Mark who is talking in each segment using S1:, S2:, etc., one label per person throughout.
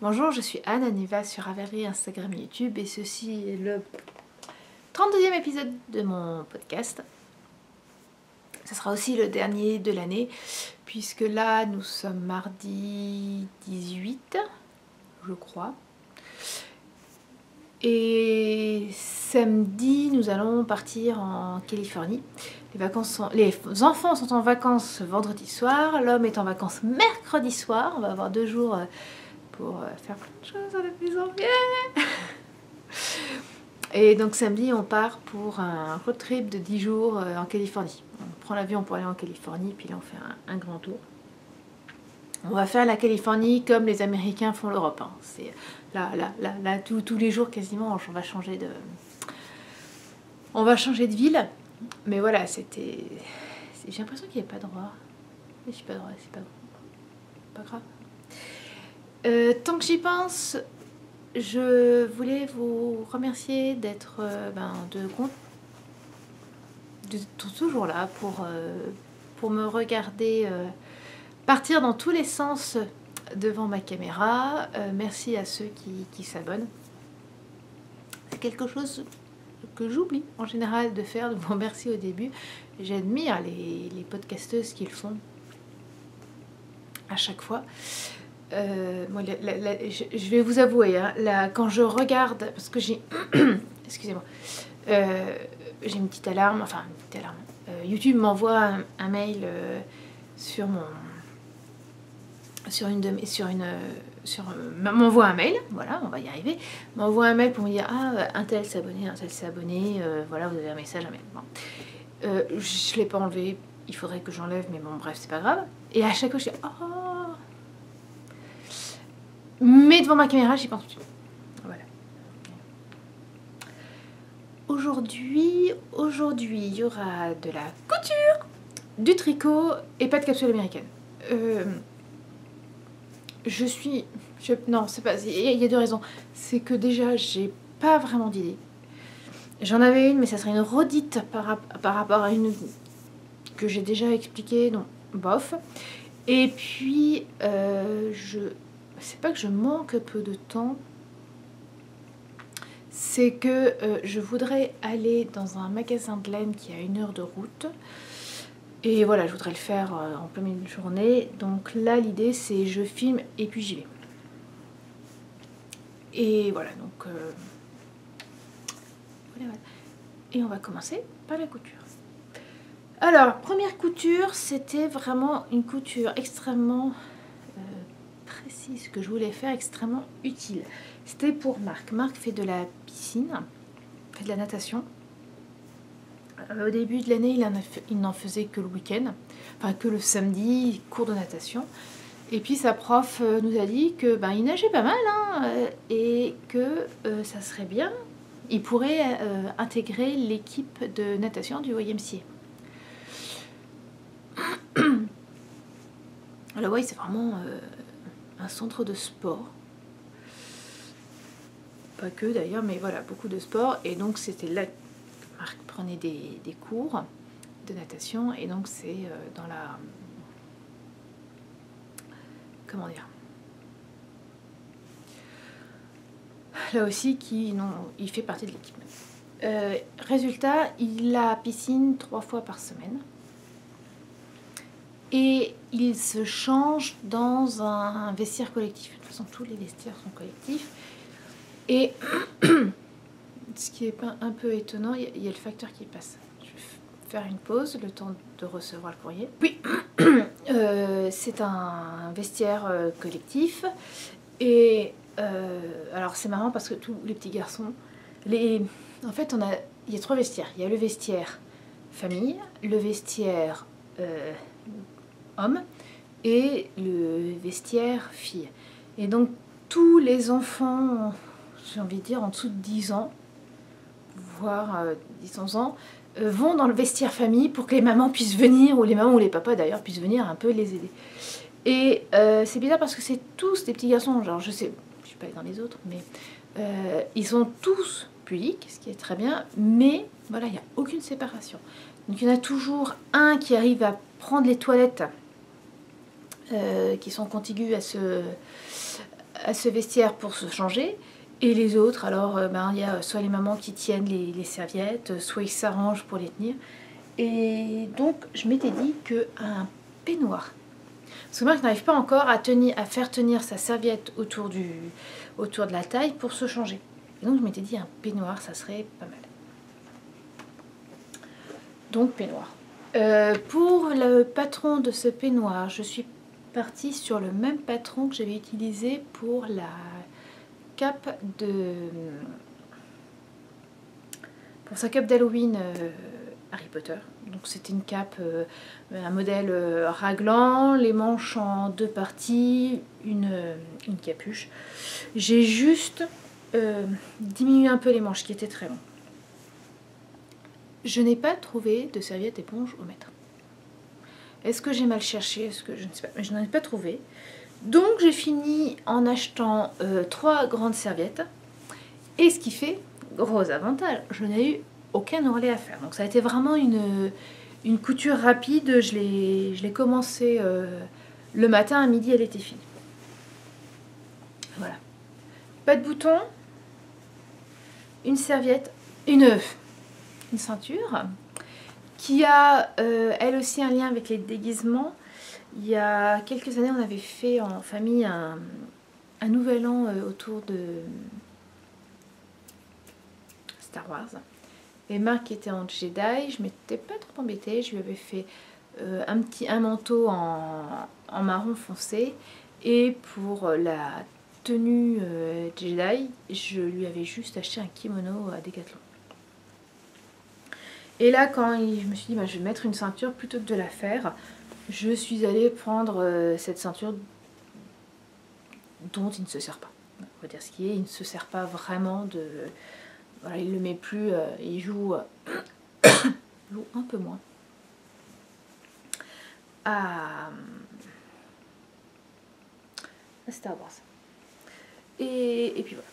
S1: Bonjour, je suis Anne Aniva sur Ravelry, Instagram et YouTube et ceci est le 32e épisode de mon podcast. Ce sera aussi le dernier de l'année puisque là nous sommes mardi 18, je crois. Et samedi nous allons partir en Californie. Les enfants sont en vacances vendredi soir, l'homme est en vacances mercredi soir. On va avoir 2 jours pour faire plein de choses avec les enfants. Et donc samedi, on part pour un road trip de 10 jours en Californie. On prend l'avion pour aller en Californie, puis là on fait un grand tour. On va faire la Californie comme les Américains font l'Europe. Hein. C'est là tous les jours quasiment, on va changer de ville. Mais voilà, j'ai l'impression qu'il n'y a pas de droit. Mais je suis pas droit, c'est pas grave. Tant que j'y pense, je voulais vous remercier d'être toujours là pour me regarder partir dans tous les sens devant ma caméra. Merci à ceux qui s'abonnent. C'est quelque chose que j'oublie en général de faire, de vous remercier au début. J'admire les podcasteuses qui le font à chaque fois. Moi, je vais vous avouer, hein, quand je regarde, parce que j'ai, excusez-moi, j'ai une petite alarme, YouTube m'envoie un mail m'envoie un mail, voilà, on va y arriver, m'envoie un mail pour me dire un tel s'est abonné, voilà, vous avez un message, un mail. Bon. Je l'ai pas enlevé, il faudrait que j'enlève, mais bon, bref, c'est pas grave. Et à chaque fois, je dis mais devant ma caméra, j'y pense tout de suite. Voilà. Aujourd'hui, il y aura de la couture, du tricot et pas de capsule américaine. Non, c'est pas. Il y a 2 raisons. C'est que déjà, j'ai pas vraiment d'idée. J'en avais une, mais ça serait une redite par rapport à une que j'ai déjà expliquée, donc bof. Et puis, c'est pas que je manque peu de temps, c'est que je voudrais aller dans un magasin de laine qui a 1 heure de route. Et voilà, je voudrais le faire en plein milieu de journée. Donc là, l'idée, c'est je filme et puis j'y vais. Et voilà, donc... voilà. Et on va commencer par la couture. Alors, première couture, c'était vraiment une couture extrêmement précise que je voulais faire, extrêmement utile. C'était pour Marc. Marc fait de la piscine, fait de la natation. Au début de l'année, il n'en faisait que le week-end, enfin que le samedi, cours de natation. Et puis sa prof nous a dit que il nageait pas mal, hein, et que ça serait bien. Il pourrait intégrer l'équipe de natation du YMCA. Alors oui, c'est vraiment un centre de sport. Pas que d'ailleurs, mais voilà, beaucoup de sport. Et donc c'était là que Marc prenait des cours de natation. Et donc c'est dans la... Comment dire? Là aussi, il fait partie de l'équipe. Résultat, il a piscine 3 fois par semaine. Et il se change dans un vestiaire collectif. De toute façon, tous les vestiaires sont collectifs. Et ce qui est un peu étonnant, il y a le facteur qui passe. Je vais faire une pause, le temps de recevoir le courrier. Oui, c'est un vestiaire collectif. Et alors c'est marrant parce que tous les petits garçons... En fait, il y a 3 vestiaires. Il y a le vestiaire famille, le vestiaire homme et le vestiaire fille. Et donc tous les enfants, j'ai envie de dire en dessous de 10 ans, voire 10-11 ans, vont dans le vestiaire famille pour que les mamans puissent venir, ou les mamans ou les papas d'ailleurs puissent venir un peu les aider. Et c'est bizarre parce que c'est tous des petits garçons, genre je sais, je suis pas allée dans les autres, mais ils sont tous pudiques, ce qui est très bien, mais voilà, il n'y a aucune séparation. Donc il y en a toujours un qui arrive à prendre les toilettes qui sont contiguës à ce vestiaire pour se changer. Et les autres, alors il y a soit les mamans qui tiennent les serviettes, soit ils s'arrangent pour les tenir. Et donc je m'étais dit qu'un peignoir, parce que Marc n'arrive pas encore à faire tenir sa serviette autour de la taille pour se changer. Et donc je m'étais dit un peignoir, ça serait pas mal. Donc peignoir. Pour le patron de ce peignoir, je suis partie sur le même patron que j'avais utilisé pour la cape pour sa cape d'Halloween Harry Potter. Donc c'était une cape, un modèle raglan, les manches en 2 parties, une capuche. J'ai juste diminué un peu les manches qui étaient très longues. Je n'ai pas trouvé de serviette éponge au mètre. Est-ce que j'ai mal cherché? Est-ce que je ne sais pas, mais je n'en ai pas trouvé. Donc j'ai fini en achetant 3 grandes serviettes. Et ce qui fait gros avantage, je n'ai eu aucun ourlet à faire. Donc ça a été vraiment une couture rapide. Je l'ai commencé le matin, à midi elle était finie. Voilà. Pas de boutons, une serviette, une ceinture qui a elle aussi un lien avec les déguisements. Il y a quelques années, on avait fait en famille un nouvel an autour de Star Wars. Et Marc était en Jedi, je m'étais pas trop embêtée, je lui avais fait un manteau en marron foncé. Et pour la tenue Jedi, je lui avais juste acheté un kimono à Decathlon. Et là, quand je me suis dit, bah, je vais mettre une ceinture plutôt que de la faire, je suis allée prendre cette ceinture dont il ne se sert pas. On va dire ce qui est, il ne se sert pas vraiment de... Voilà, il ne le met plus, il joue un peu moins à Star Wars. Et puis voilà.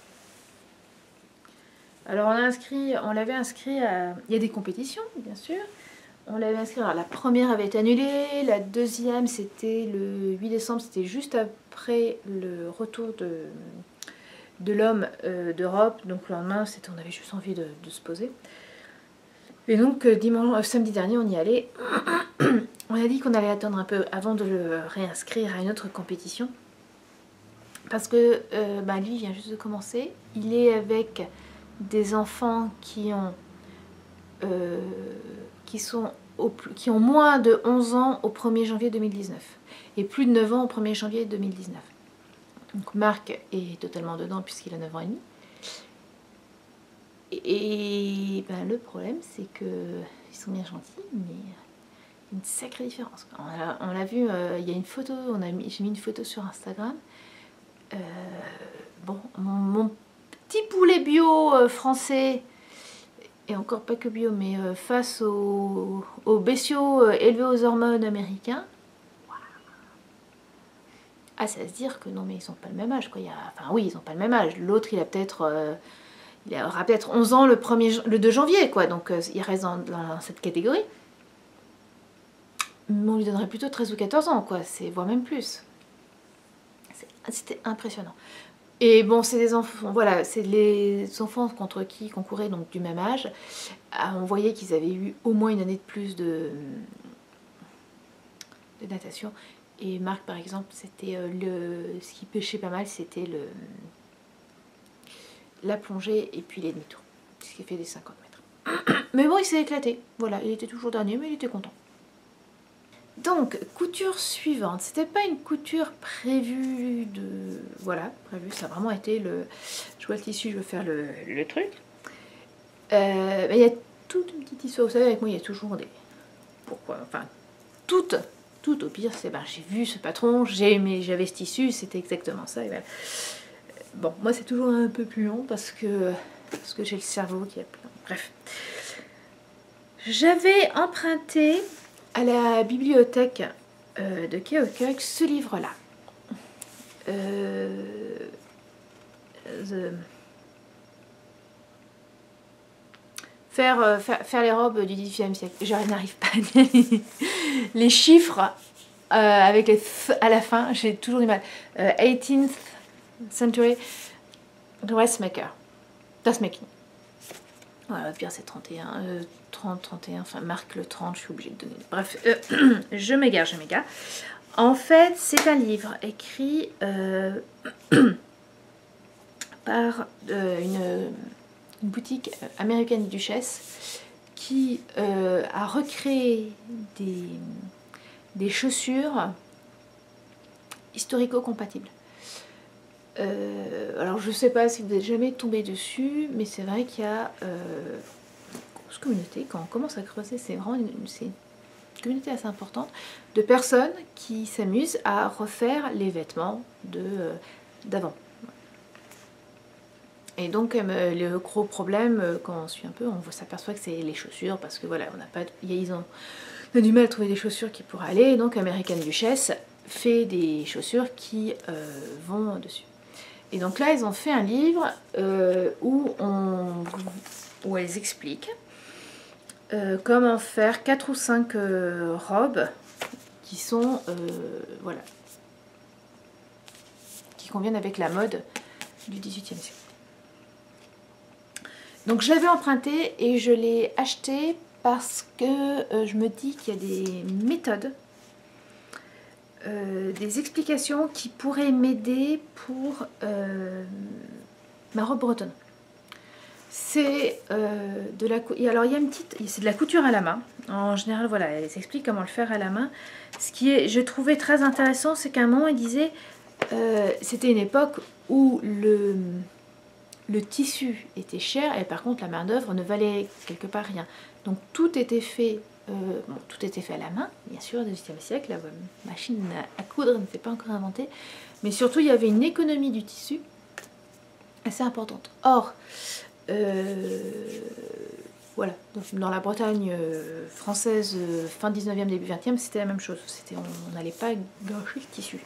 S1: Alors on l'avait inscrit à... Il y a des compétitions, bien sûr. On l'avait inscrit, alors la première avait été annulée, la deuxième c'était le 8 décembre, c'était juste après le retour de l'homme d'Europe. Donc le lendemain, on avait juste envie de se poser. Et donc samedi dernier, on y allait. On a dit qu'on allait attendre un peu avant de le réinscrire à une autre compétition. Parce que lui, il vient juste de commencer. Il est avec des enfants qui ont moins de 11 ans au 1er janvier 2019 et plus de 9 ans au 1er janvier 2019. Donc Marc est totalement dedans puisqu'il a 9 ans et demi. Et le problème, c'est qu'ils sont bien gentils, mais il y a une sacrée différence. On l'a vu, il y a une photo, j'ai mis une photo sur Instagram. Mon petit poulet bio français, et encore pas que bio, mais face aux bestiaux élevés aux hormones américains, ça se dire que non, mais ils n'ont pas le même âge, quoi. Enfin oui, ils n'ont pas le même âge. L'autre, il aura peut-être 11 ans le 2 janvier, quoi. Donc il reste dans cette catégorie. Mais on lui donnerait plutôt 13 ou 14 ans, quoi. Voire même plus. C'était impressionnant. Et bon, c'est des enfants, voilà, c'est les enfants contre qui ils concouraient, donc du même âge. On voyait qu'ils avaient eu au moins une année de plus de natation. Et Marc, par exemple, c'était ce qui pêchait pas mal, c'était la plongée et puis les demi-tours, ce qui fait des 50 mètres. Mais bon, il s'est éclaté. Voilà, il était toujours dernier, mais il était content. Donc, couture suivante. C'était pas une couture prévue de... Voilà, prévue, ça a vraiment été je vois le tissu, je veux faire le truc. Il y a toute une petite histoire. Vous savez, avec moi, il y a toujours des... Pourquoi? Enfin, tout au pire, c'est j'ai vu ce patron, j'avais ce tissu, c'était exactement ça. Et voilà. Bon, moi, c'est toujours un peu plus long parce que j'ai le cerveau qui a plein. Bref. J'avais emprunté à la bibliothèque de Keokuk ce livre-là. Faire les robes du XVIIIe siècle. Je n'arrive pas à dire les chiffres avec les à la fin, j'ai toujours du mal. 18th Century Dressmaker. Dressmaking. Voilà, le pire c'est 31, 30, 31, enfin marque le 30, je suis obligée de donner. Bref, je m'égare. En fait, c'est un livre écrit par une boutique américaine duchesse qui a recréé des chaussures historico-compatibles. Alors je sais pas si vous n'êtes jamais tombé dessus, mais c'est vrai qu'il y a une grosse communauté, quand on commence à creuser, c'est vraiment une communauté assez importante de personnes qui s'amusent à refaire les vêtements d'avant. Et donc le gros problème, quand on suit un peu, on s'aperçoit que c'est les chaussures, parce que voilà, on a du mal à trouver des chaussures qui pourraient aller, et donc American Duchess fait des chaussures qui vont dessus. Et donc là, ils ont fait un livre où elles expliquent comment faire 4 ou 5 robes qui sont, voilà, qui conviennent avec la mode du XVIIIe siècle. Donc je l'avais emprunté et je l'ai acheté parce que je me dis qu'il y a des méthodes, des explications qui pourraient m'aider pour ma robe bretonne. C'est alors il y a c'est de la couture à la main. En général, voilà, elle s'explique comment le faire à la main. Ce qui est, je trouvais très intéressant, c'est qu'à un moment, il disait, c'était une époque où le tissu était cher et par contre la main d'œuvre ne valait quelque part rien. Donc tout était fait, tout était fait à la main, bien sûr, au XVIIIe siècle. La machine à coudre n'était pas encore inventée, mais surtout il y avait une économie du tissu assez importante. Or, voilà, donc dans la Bretagne française, fin 19e, début 20e, c'était la même chose. On n'allait pas gâcher le tissu.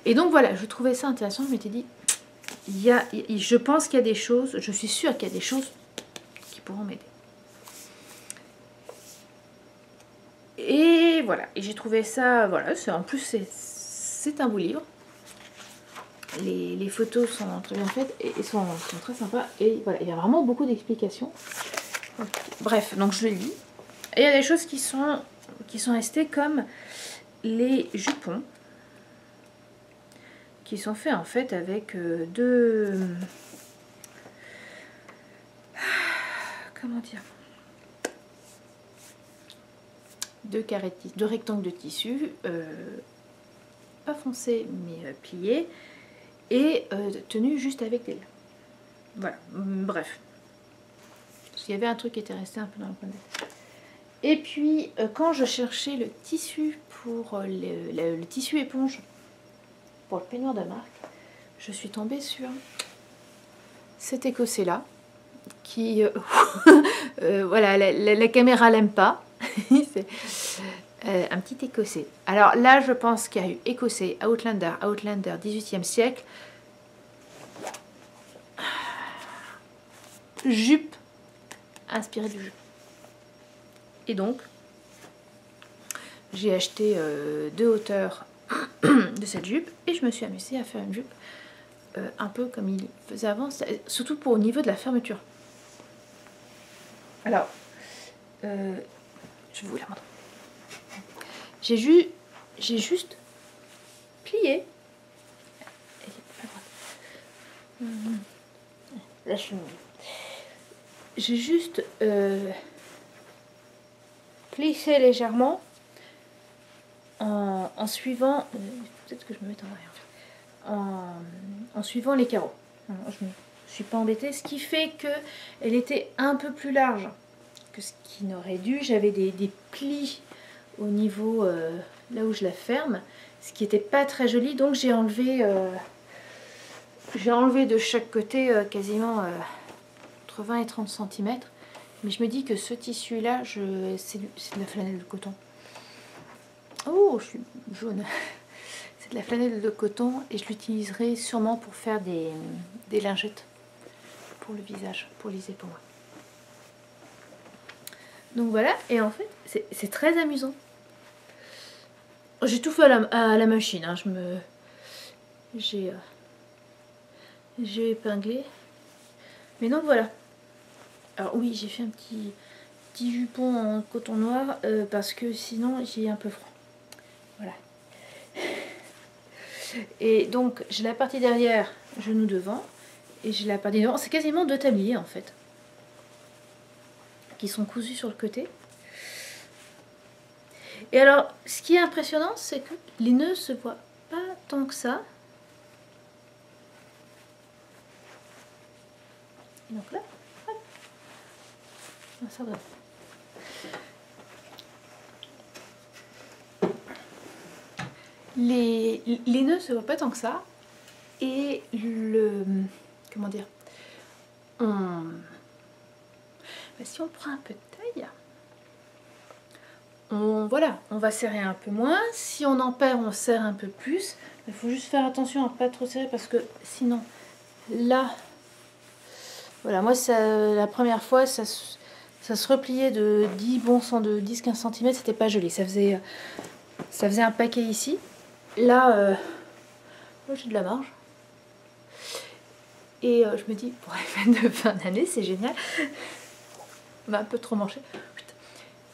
S1: Et donc voilà, je trouvais ça intéressant. Je m'étais dit, je pense qu'il y a des choses, je suis sûre qu'il y a des choses qui pourront m'aider. Et voilà, et j'ai trouvé ça, voilà, en plus c'est un beau livre. Les photos sont très bien faites et sont très sympas. Et voilà, il y a vraiment beaucoup d'explications. Bref, donc je le lis. Et il y a des choses qui sont restées, comme les jupons, qui sont faits en fait avec comment dire, deux rectangles de tissu, pas foncés mais pliés, et tenus juste avec des liens. Voilà, bref. Parce qu'il y avait un truc qui était resté un peu dans le coin de la tête. Et puis, quand je cherchais le tissu pour le tissu éponge pour le peignoir de marque, je suis tombée sur cet écossais là qui voilà, la caméra l'aime pas. C'est un petit écossais. Alors là, je pense qu'il y a eu écossais, Outlander 18e siècle, jupe inspirée du jeu. Et donc, j'ai acheté 2 hauteurs de cette jupe et je me suis amusée à faire une jupe un peu comme il faisait avant, surtout au niveau de la fermeture. Alors, je vais vous la montrer. J'ai juste plié. J'ai juste plissé légèrement en suivant, peut-être que je me mette en arrière, en suivant les carreaux. Alors, je ne me suis pas embêtée, ce qui fait que elle était un peu plus large que ce qui n'aurait dû. J'avais des plis au niveau là où je la ferme, ce qui n'était pas très joli, donc j'ai enlevé de chaque côté quasiment entre 20 et 30 cm. Mais je me dis que ce tissu là, c'est de la flanelle de coton. Oh, je suis jaune. C'est de la flanelle de coton et je l'utiliserai sûrement pour faire des lingettes pour le visage, pour les épaules. Donc voilà, et en fait, c'est très amusant. J'ai tout fait à la machine, hein. j'ai épinglé. Mais donc voilà. Alors oui, j'ai fait un petit jupon en coton noir parce que sinon j'ai un peu froid. Voilà. Et donc j'ai la partie derrière, genou devant, et j'ai la partie devant. C'est quasiment 2 tabliers en fait, qui sont cousus sur le côté. Et alors, ce qui est impressionnant, c'est que les nœuds se voient pas tant que ça. Et donc là, hop, ça va. Les nœuds se voient pas tant que ça. Et le... Comment dire, si on prend un peu de taille, voilà, on va serrer un peu moins. Si on en perd, on serre un peu plus. Il faut juste faire attention à ne pas trop serrer parce que sinon, là, voilà, moi, la première fois, ça se repliait de 10-15 cm, c'était pas joli. Ça faisait un paquet ici. Là, moi, j'ai de la marge. Et je me dis, pour les fêtes de fin d'année, c'est génial. On va un peu trop manger.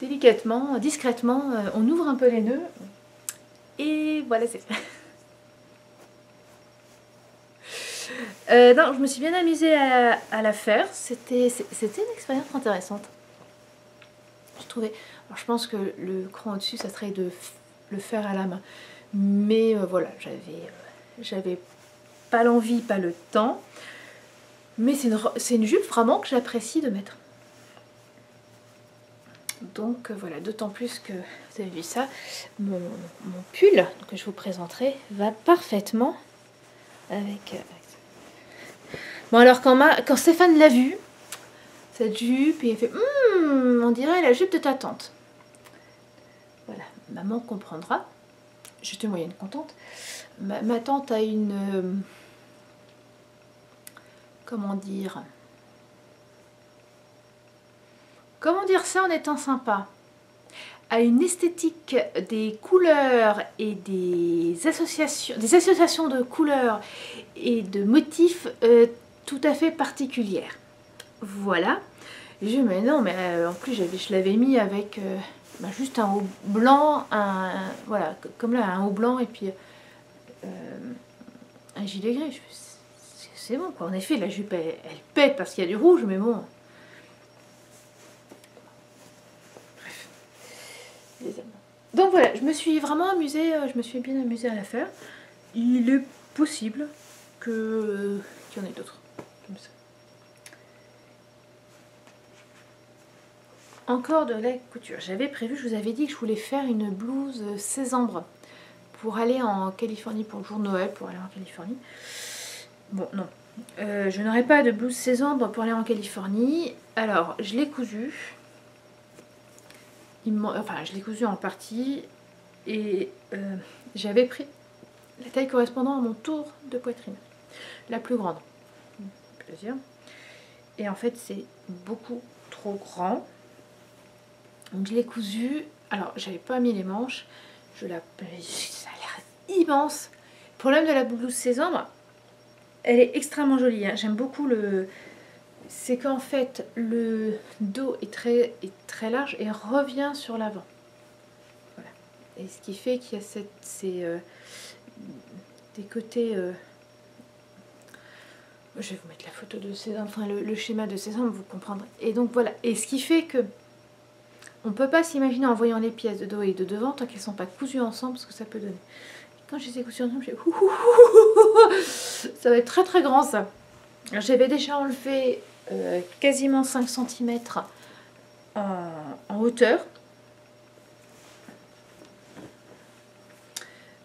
S1: Délicatement, discrètement, on ouvre un peu les nœuds. Et voilà, c'est fait. Non, je me suis bien amusée à la faire. C'était une expérience intéressante. Je trouvais. Alors, je pense que le cran au-dessus, ça serait de le faire à la main. Mais voilà, j'avais pas l'envie, pas le temps. Mais c'est une jupe vraiment que j'apprécie de mettre. Donc voilà, d'autant plus que vous avez vu ça, mon pull que je vous présenterai va parfaitement avec ça. Bon alors quand Stéphane l'a vu, cette jupe, il a fait on dirait la jupe de ta tante. Voilà, maman comprendra. J'étais moyenne contente. Ma tante a une... comment dire ça en étant sympa, a une esthétique des couleurs et des associations de couleurs et de motifs tout à fait particulières. Voilà. Et je dis mais non, mais en plus je l'avais mis avec juste un haut blanc, voilà, comme là un haut blanc et puis un gilet gris. C'est bon quoi. En effet, la jupe elle pète parce qu'il y a du rouge, mais bon. Donc voilà, je me suis vraiment amusée, je me suis bien amusée à la faire. Il est possible qu'il y en ait d'autres comme ça. Encore de la couture. J'avais prévu, je vous avais dit que je voulais faire une blouse sésambre pour aller en Californie, pour le jour de Noël, pour aller en Californie. Bon, non. Je n'aurai pas de blouse sésambre pour aller en Californie. Alors, je l'ai cousue. Enfin, je l'ai cousu en partie et j'avais pris la taille correspondant à mon tour de poitrine, la plus grande. Plaisir. Et en fait, c'est beaucoup trop grand. Donc, je l'ai cousu. Alors, j'avais pas mis les manches. Ça a l'air immense. Le problème de la blouse sésambre, elle est extrêmement jolie. Hein. J'aime beaucoup le... C'est qu'en fait, le dos est très large et revient sur l'avant. Voilà. Et ce qui fait qu'il y a des côtés... je vais vous mettre la photo de sésame, enfin le schéma de sésame, vous comprendrez. Et donc voilà. Et ce qui fait que on ne peut pas s'imaginer en voyant les pièces de dos et de devant tant qu'elles ne sont pas cousues ensemble, ce que ça peut donner. Quand je les ai cousues ensemble, j'ai ça va être très très grand ça. J'avais déjà enlevé quasiment 5 cm en hauteur.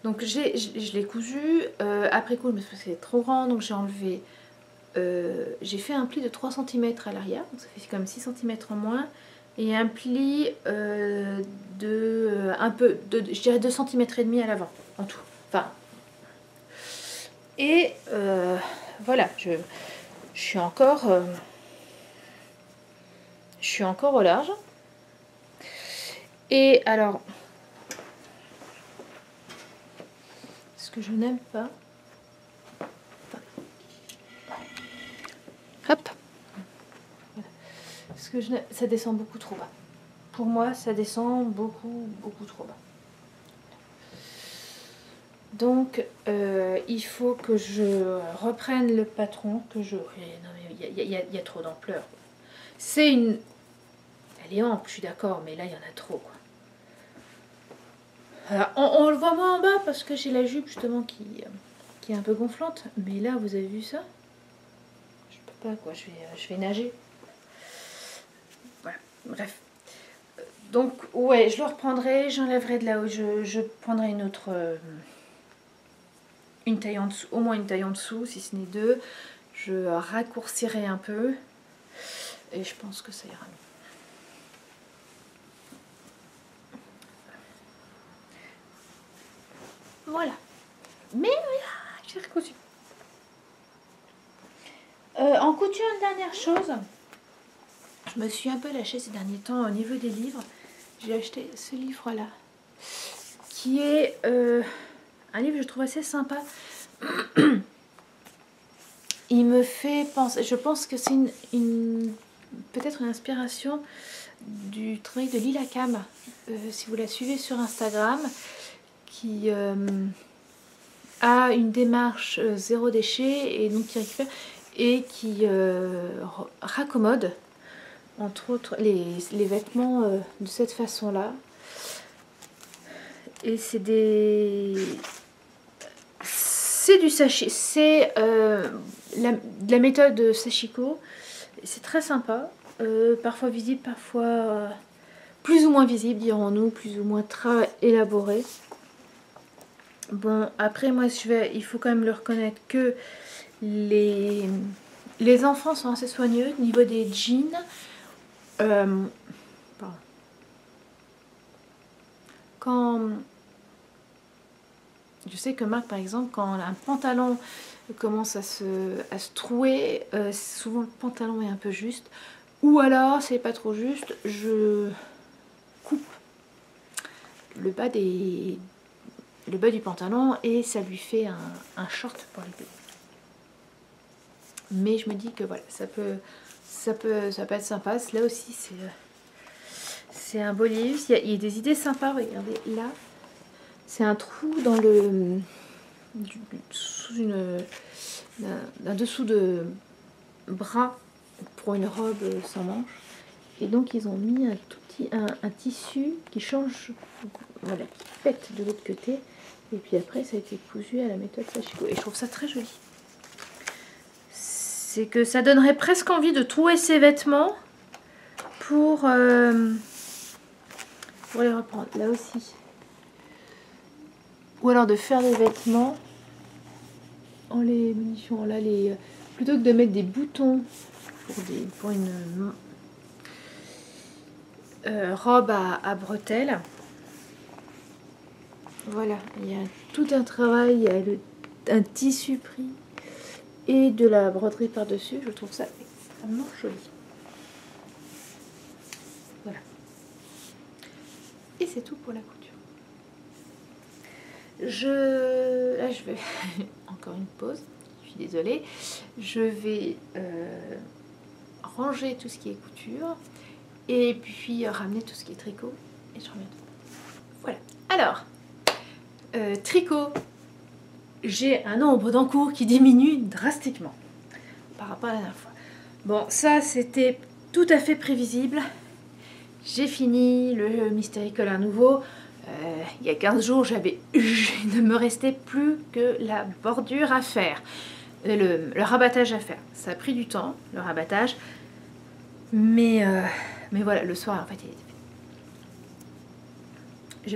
S1: Donc je l'ai cousu. Après coup, parce que c'est trop grand, donc j'ai enlevé... j'ai fait un pli de 3 cm à l'arrière, donc ça fait quand même 6 cm en moins. Et un pli je dirais 2 cm et demi à l'avant, en tout. Enfin... Et voilà, je suis encore au large. Et alors, ce que je n'aime pas, parce que ça descend beaucoup trop bas. Pour moi, ça descend beaucoup trop bas. Donc, il faut que je reprenne le patron, que je... Non, mais il y a trop d'ampleur. C'est une... Elle est ample, je suis d'accord, mais là, il y en a trop, quoi. Alors, on le voit moins en bas, parce que j'ai la jupe, justement, qui est un peu gonflante. Mais là, vous avez vu ça? Je peux pas, quoi. Je vais nager. Voilà, bref. Donc, ouais, je le reprendrai, j'enlèverai de là-haut. Je prendrai une autre... une taille en dessous, au moins une taille en dessous, si ce n'est deux. Je raccourcirai un peu. Et je pense que ça ira mieux. Voilà. Mais voilà, j'ai recousu. En couture, une dernière chose. Je me suis un peu lâchée ces derniers temps au niveau des livres. J'ai acheté ce livre-là. Qui est un livre que je trouve assez sympa. Il me fait penser... Je pense que c'est peut-être une inspiration du travail de Lila Cam. Si vous la suivez sur Instagram. Qui a une démarche zéro déchet et donc qui récupère et qui raccommode entre autres les vêtements de cette façon là, et c'est du sachet, c'est de la méthode Sashiko. C'est très sympa, parfois visible, parfois plus ou moins visible, dirons-nous, plus ou moins très élaboré. Bon, après, moi, il faut quand même le reconnaître que les enfants sont assez soigneux au niveau des jeans. Je sais que Marc, par exemple, quand un pantalon commence à se trouer, souvent le pantalon est un peu juste. Ou alors, c'est pas trop juste, je coupe le bas du pantalon et ça lui fait un short pour l'été. Mais je me dis que voilà, ça peut être sympa. Là aussi, c'est un beau livre. Il y a des idées sympas. Regardez, là, c'est un trou dans d'un dessous de bras pour une robe sans manches. Et donc, ils ont mis un tout petit un tissu qui change, voilà, qui pète de l'autre côté. Et puis après, ça a été cousu à la méthode Sashiko. Et je trouve ça très joli. C'est que ça donnerait presque envie de trouer ses vêtements pour les reprendre. Là aussi. Ou alors de faire des vêtements en les modifiant. Là, plutôt que de mettre des boutons pour une robe à bretelles. Voilà, il y a tout un travail, il y a un tissu pris et de la broderie par-dessus. Je trouve ça extrêmement joli. Voilà. Et c'est tout pour la couture. Là, je vais... Encore une pause, je suis désolée. Je vais ranger tout ce qui est couture et puis ramener tout ce qui est tricot. Et je reviens. Voilà. Alors... tricot, j'ai un nombre d'encours qui diminue drastiquement par rapport à la dernière fois. Bon, ça c'était tout à fait prévisible. J'ai fini le Mystery Color nouveau. Il y a 15 jours, il ne me restait plus que la bordure à faire, le rabattage à faire. Ça a pris du temps, le rabattage, mais voilà, le soir en fait il était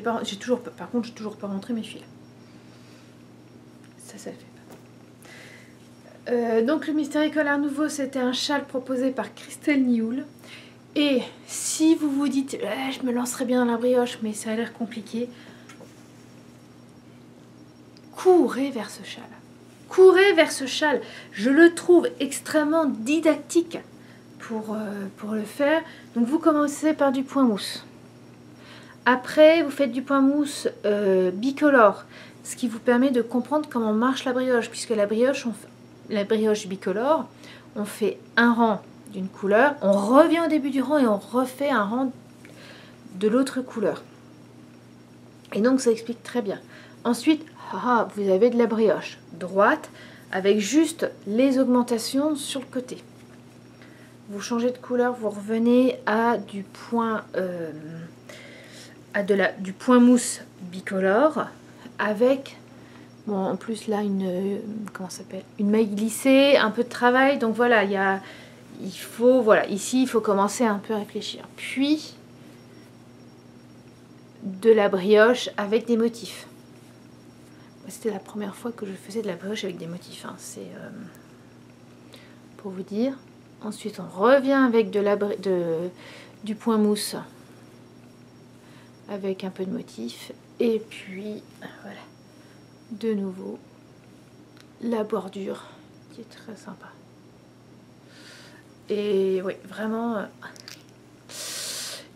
S1: par contre, j'ai toujours pas rentré mes fils. Ça fait pas. Donc le Mystery Color nouveau, c'était un châle proposé par Christelle Nioul. Et si vous vous dites, je me lancerai bien dans la brioche, mais ça a l'air compliqué, courez vers ce châle. Courez vers ce châle. Je le trouve extrêmement didactique pour le faire. Donc vous commencez par du point mousse. Après, vous faites du point mousse bicolore, ce qui vous permet de comprendre comment marche la brioche, puisque la brioche bicolore, on fait un rang d'une couleur, on revient au début du rang et on refait un rang de l'autre couleur. Et donc ça explique très bien. Ensuite, vous avez de la brioche droite avec juste les augmentations sur le côté. Vous changez de couleur, vous revenez à du point, du point mousse bicolore avec, bon, en plus là comment ça s'appelle, une maille glissée, un peu de travail. Donc voilà, ici il faut commencer un peu à réfléchir. Puis de la brioche avec des motifs. C'était la première fois que je faisais de la brioche avec des motifs, hein. C'est pour vous dire. Ensuite, on revient avec du point mousse avec un peu de motif. Et puis, voilà, de nouveau, la bordure qui est très sympa. Et oui, vraiment,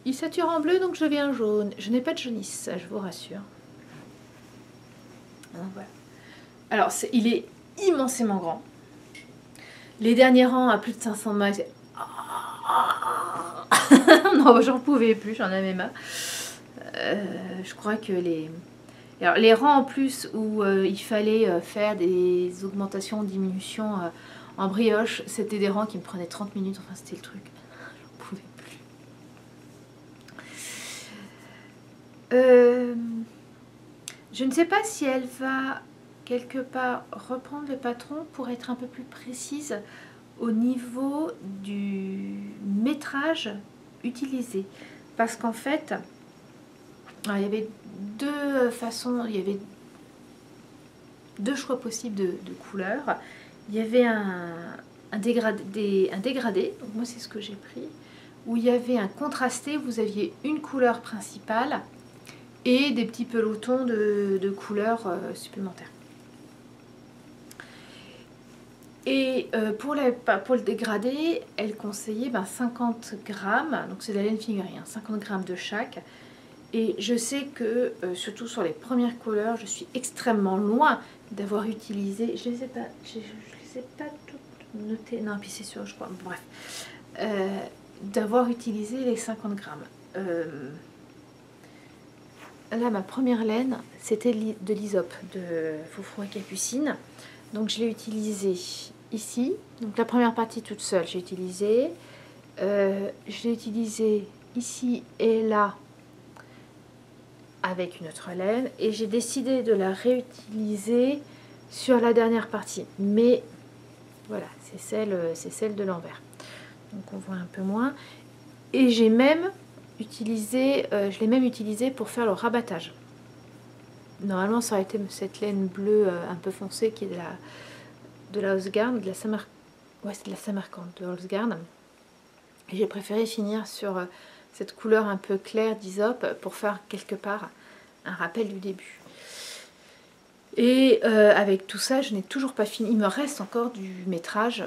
S1: il sature en bleu, donc je viens jaune. Je n'ai pas de jaunisse, je vous rassure. Donc, voilà. Alors, il est immensément grand. Les derniers rangs à plus de 500 mailles, non, j'en pouvais plus, j'en avais marre. Je crois que les rangs en plus où il fallait faire des augmentations, diminutions en brioche, c'était des rangs qui me prenaient 30 minutes, enfin c'était le truc. J'en pouvais plus. Je ne sais pas si elle va quelque part reprendre le patron pour être un peu plus précise au niveau du métrage utilisé, parce qu'en fait il y avait deux façons, il y avait deux choix possibles de couleurs. Il y avait un dégradé, donc moi c'est ce que j'ai pris, où il y avait un contrasté, vous aviez une couleur principale et des petits pelotons de couleurs supplémentaires. Et pour le dégradé, elle conseillait 50 grammes, donc c'est de la laine figurée, 50 grammes de chaque. Et je sais que, surtout sur les premières couleurs, je suis extrêmement loin d'avoir utilisé, je les ai pas toutes notées, non, puis c'est sûr, je crois, bref, d'avoir utilisé les 50 grammes. Là, ma première laine, c'était de l'Hysope, de Froufrou et Capucine. Donc, je l'ai utilisée ici. Donc, la première partie toute seule, j'ai utilisé. Je l'ai utilisée ici et là avec une autre laine. Et j'ai décidé de la réutiliser sur la dernière partie. Mais, voilà, c'est celle de l'envers. Donc, on voit un peu moins. Et j'ai même je l'ai même utilisé pour faire le rabattage. Normalement ça aurait été cette laine bleue un peu foncée qui est de la Holzgarn, de la Samarcande de Holzgarn. Et j'ai préféré finir sur cette couleur un peu claire d'Hysope pour faire quelque part un rappel du début. Et avec tout ça, je n'ai toujours pas fini. Il me reste encore du métrage.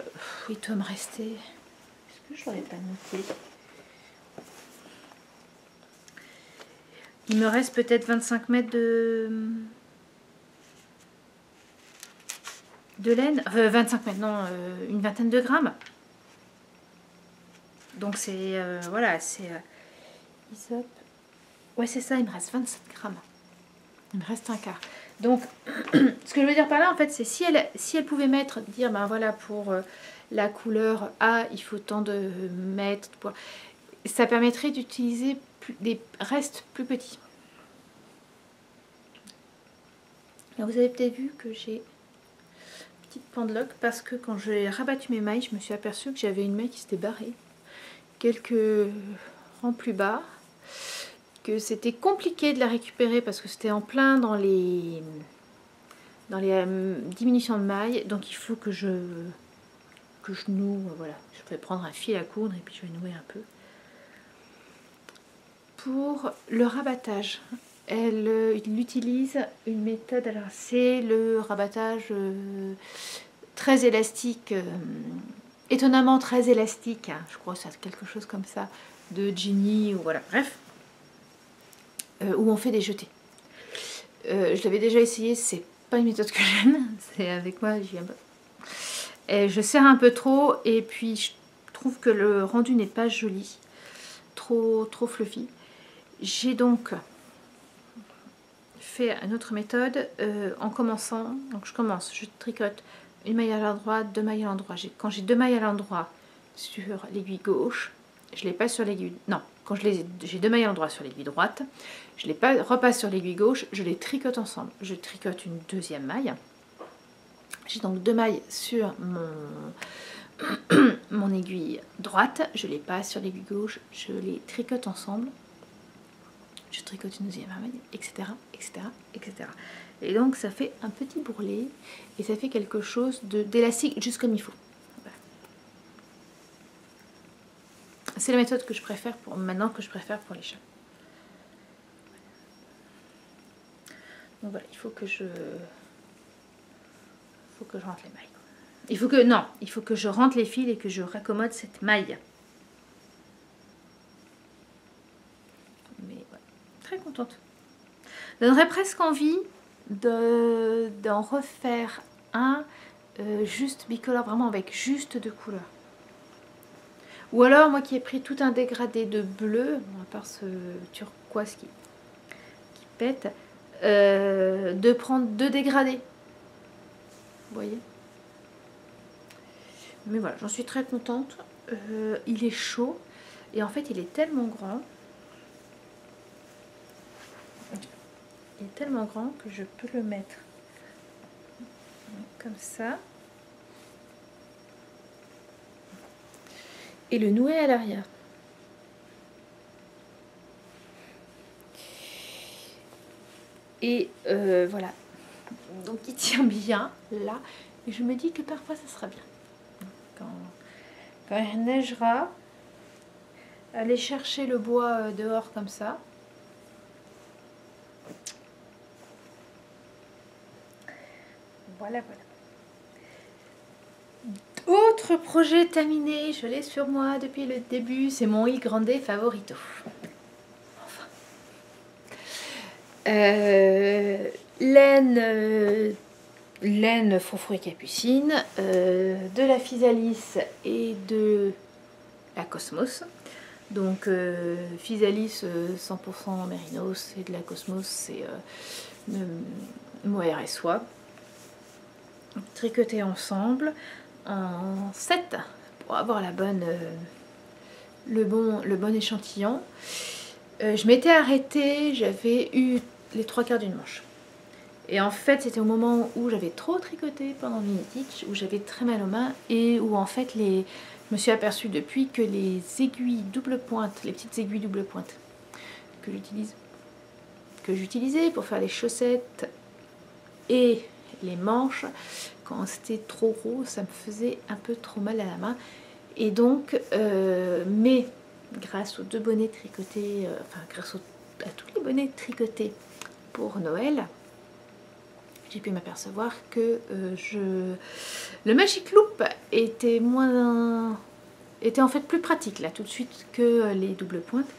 S1: Il doit me rester... Est-ce que je l'aurais pas noté ? Il me reste peut-être 25 mètres de laine. 25 mètres, non, une vingtaine de grammes. Donc c'est, voilà, c'est Hysope. Ouais, c'est ça, il me reste 27 grammes. Il me reste un quart. Donc, ce que je veux dire par là, en fait, c'est si elle pouvait dire, ben voilà, pour la couleur A, il faut tant de mètres. Ça permettrait d'utiliser des restes plus petits. Alors vous avez peut-être vu que j'ai une petite pendeloque parce que quand j'ai rabattu mes mailles, je me suis aperçue que j'avais une maille qui s'était barrée quelques rangs plus bas, que c'était compliqué de la récupérer parce que c'était en plein dans les diminutions de mailles. Donc il faut que je noue, voilà, je vais prendre un fil à coudre et puis je vais nouer un peu. Pour le rabattage, elle utilise une méthode, alors c'est le rabattage très élastique, étonnamment très élastique, hein, je crois que c'est quelque chose comme ça, de Ginny, ou voilà, bref, où on fait des jetés. Je l'avais déjà essayé, c'est pas une méthode que j'aime, c'est avec moi, je serre un peu trop, et puis je trouve que le rendu n'est pas joli, trop fluffy. J'ai donc fait une autre méthode en commençant. Donc je commence, je tricote une maille à l'endroit, 2 mailles à l'endroit. Quand j'ai 2 mailles à l'endroit sur l'aiguille gauche, je les passe sur l'aiguille... Non, quand j'ai 2 mailles à l'endroit sur l'aiguille droite, je les repasse sur l'aiguille gauche, je les tricote ensemble. Je tricote une deuxième maille. J'ai donc 2 mailles sur mon aiguille droite, je les passe sur l'aiguille gauche, je les tricote ensemble. Je tricote une deuxième maille, etc., etc., etc. Et donc ça fait un petit bourrelet et ça fait quelque chose d'élastique juste comme il faut. Voilà. C'est la méthode que je préfère pour maintenant, que je préfère pour les chats. Donc voilà, il faut que je rentre les mailles. Il faut que je rentre les fils et que je raccommode cette maille. Mais ouais, très contente. Donnerait presque envie d'en refaire un juste bicolore, vraiment avec juste 2 couleurs. Ou alors moi qui ai pris tout un dégradé de bleu, bon, à part ce turquoise qui pète, de prendre 2 dégradés. Vous voyez? Mais voilà, j'en suis très contente. Il est chaud et en fait il est tellement grand. Il est tellement grand que je peux le mettre comme ça et le nouer à l'arrière. Et voilà, donc il tient bien là et je me dis que parfois ça sera bien quand il neigera, aller chercher le bois dehors comme ça. Voilà, voilà. Autre projet terminé, je l'ai sur moi depuis le début, c'est mon Il Grande Favorito. Enfin. Laine Froufrou et Capucine, de la Physalis et de la Cosmos. Donc Physalis 100% Mérinos et de la Cosmos c'est mohair et soie. Tricoté ensemble en 7 pour avoir la bonne, le bon échantillon. Je m'étais arrêtée, j'avais eu les 3/4 d'une manche. Et en fait, c'était au moment où j'avais trop tricoté pendant Mini Teach, où j'avais très mal aux mains et où en fait, je me suis aperçue depuis que les aiguilles double pointe, les petites aiguilles double pointe que j'utilisais pour faire les chaussettes et les manches, quand c'était trop gros, ça me faisait un peu trop mal à la main. Et donc, mais grâce aux 2 bonnets tricotés, enfin grâce à tous les bonnets tricotés pour Noël, j'ai pu m'apercevoir que le Magic Loop était en fait plus pratique là tout de suite que les doubles pointes.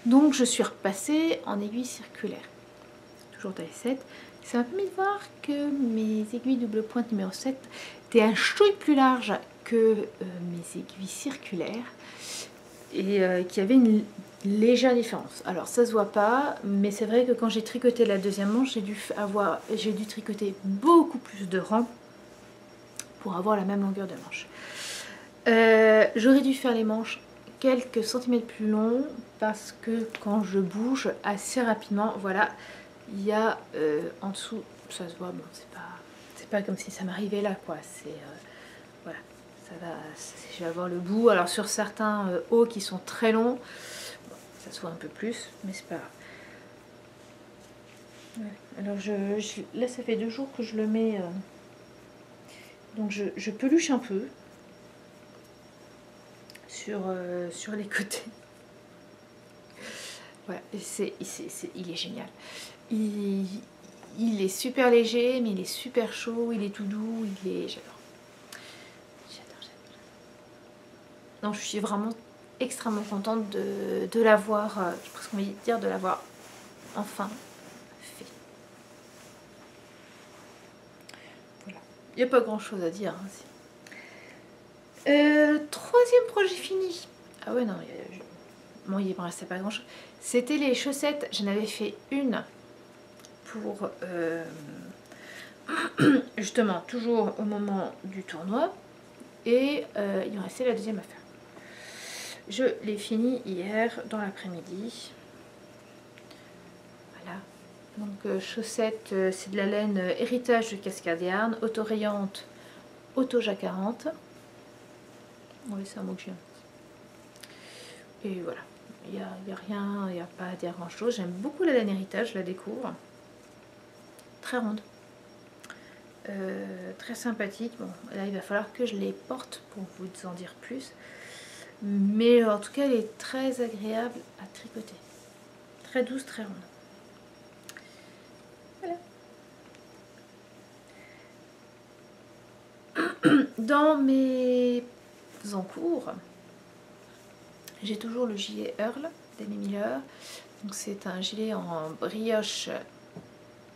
S1: Donc je suis repassée en aiguille circulaire, toujours taille 7. Ça m'a permis de voir que mes aiguilles double pointe numéro 7 étaient un chouille plus large que mes aiguilles circulaires et qu'il y avait une légère différence. Alors ça se voit pas, mais c'est vrai que quand j'ai tricoté la deuxième manche, j'ai dû tricoter beaucoup plus de rangs pour avoir la même longueur de manche. J'aurais dû faire les manches quelques centimètres plus longs parce que quand je bouge assez rapidement, voilà, il y a en dessous, ça se voit, bon, c'est pas comme si ça m'arrivait là, quoi. C'est voilà, je vais avoir le bout. Alors sur certains hauts qui sont très longs, bon, ça se voit un peu plus, mais c'est pas grave. Ouais. Alors là, ça fait 2 jours que je le mets, donc je peluche un peu sur les côtés. Voilà, il est génial. Il est super léger, mais il est super chaud, il est tout doux, j'adore. Non, je suis vraiment extrêmement contente de l'avoir, j'ai presque envie de dire, de l'avoir enfin fait. Voilà. Il n'y a pas grand chose à dire. Hein, Troisième projet fini. Ah ouais, non, bon, il me restait pas grand chose. C'était les chaussettes. J'en avais fait une pour justement toujours au moment du tournoi. Et il me restait la deuxième à faire. Je l'ai fini hier dans l'après-midi. Voilà. Donc chaussettes, c'est de la laine héritage de Cascadiane, auto-rayante, auto-jacarante. Oui, c'est un mot que j'aime. Et voilà. Il n'y a rien, il n'y a pas à dire grand chose. J'aime beaucoup la laine héritage, je la découvre. Très ronde. Très sympathique. Bon, là il va falloir que je les porte pour vous en dire plus. Mais en tout cas, elle est très agréable à tricoter. Très douce, très ronde. Voilà. Dans mes encours, j'ai toujours le gilet Earl d'Amy Miller. Donc c'est un gilet en brioche